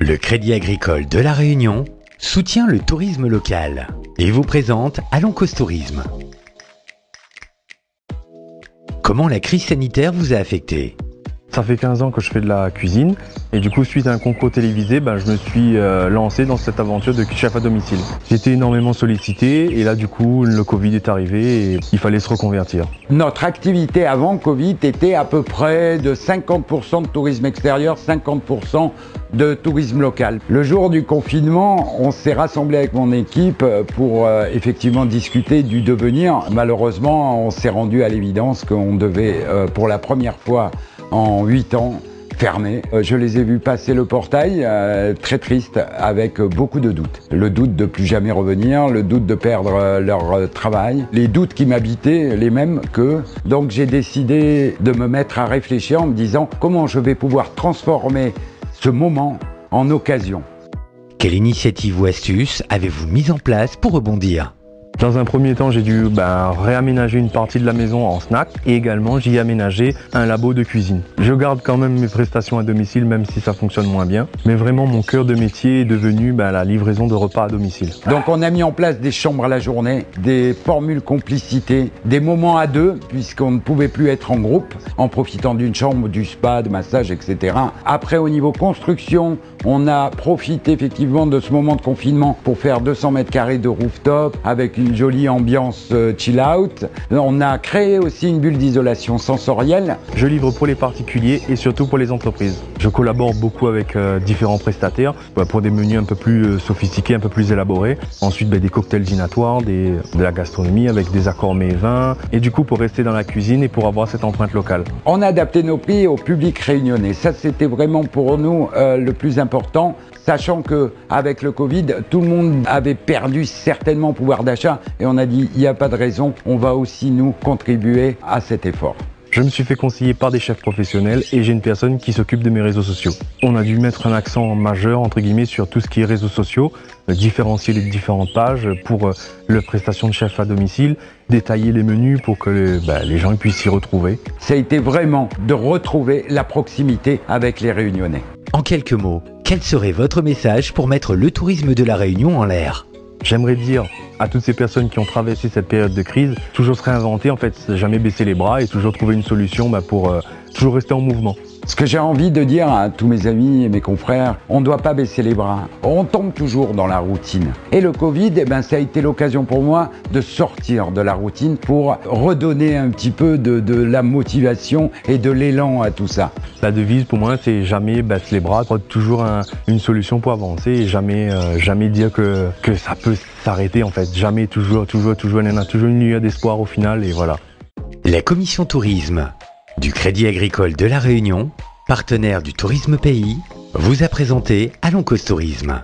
Le Crédit Agricole de La Réunion soutient le tourisme local et vous présente Aloncos Tourisme. Comment la crise sanitaire vous a affecté ? Ça fait 15 ans que je fais de la cuisine et du coup suite à un concours télévisé, je me suis lancé dans cette aventure de chef à domicile. J'étais énormément sollicité et là du coup le Covid est arrivé et il fallait se reconvertir. Notre activité avant Covid était à peu près de 50% de tourisme extérieur, 50% de tourisme local. Le jour du confinement, on s'est rassemblé avec mon équipe pour effectivement discuter du devenir. Malheureusement, on s'est rendu à l'évidence qu'on devait pour la première fois en 8 ans fermé. Je les ai vus passer le portail, très triste, avec beaucoup de doutes. Le doute de plus jamais revenir, le doute de perdre leur travail, les doutes qui m'habitaient, les mêmes qu'eux. Donc j'ai décidé de me mettre à réfléchir en me disant comment je vais pouvoir transformer ce moment en occasion. Quelle initiative ou astuce avez-vous mise en place pour rebondir ? Dans un premier temps, j'ai dû réaménager une partie de la maison en snack et également j'y ai aménagé un labo de cuisine. Je garde quand même mes prestations à domicile même si ça fonctionne moins bien, mais vraiment mon cœur de métier est devenu la livraison de repas à domicile. Donc on a mis en place des chambres à la journée, des formules complicité, des moments à deux puisqu'on ne pouvait plus être en groupe en profitant d'une chambre, du spa, de massage, etc. Après au niveau construction, on a profité effectivement de ce moment de confinement pour faire 200 mètres carrés de rooftop avec une jolie ambiance chill out. On a créé aussi une bulle d'isolation sensorielle. Je livre pour les particuliers et surtout pour les entreprises. Je collabore beaucoup avec différents prestataires pour des menus un peu plus sophistiqués, un peu plus élaborés. Ensuite des cocktails dînatoires, de la gastronomie avec des accords mets et vins. Et du coup pour rester dans la cuisine et pour avoir cette empreinte locale. On a adapté nos prix au public réunionnais. Ça c'était vraiment pour nous le plus important. Sachant qu'avec le Covid, tout le monde avait perdu certainement pouvoir d'achat et on a dit il n'y a pas de raison, on va aussi nous contribuer à cet effort. Je me suis fait conseiller par des chefs professionnels et j'ai une personne qui s'occupe de mes réseaux sociaux. On a dû mettre un accent majeur entre guillemets sur tout ce qui est réseaux sociaux, différencier les différentes pages pour la prestation de chef à domicile, détailler les menus pour que les gens puissent s'y retrouver. Ça a été vraiment de retrouver la proximité avec les Réunionnais. En quelques mots, quel serait votre message pour mettre le tourisme de La Réunion en l'air ? J'aimerais dire à toutes ces personnes qui ont traversé cette période de crise, toujours se réinventer, jamais baisser les bras et toujours trouver une solution pour toujours rester en mouvement. Ce que j'ai envie de dire à tous mes amis et mes confrères, on ne doit pas baisser les bras. On tombe toujours dans la routine. Et le Covid, ça a été l'occasion pour moi de sortir de la routine pour redonner un petit peu de la motivation et de l'élan à tout ça. La devise pour moi, c'est jamais baisser les bras, toujours une solution pour avancer et jamais dire que ça peut s'arrêter en fait. Jamais, toujours, il y en a toujours une lueur d'espoir au final et voilà. La commission tourisme du Crédit Agricole de La Réunion, partenaire du Tourisme Pays, vous a présenté Aloncos Tourisme.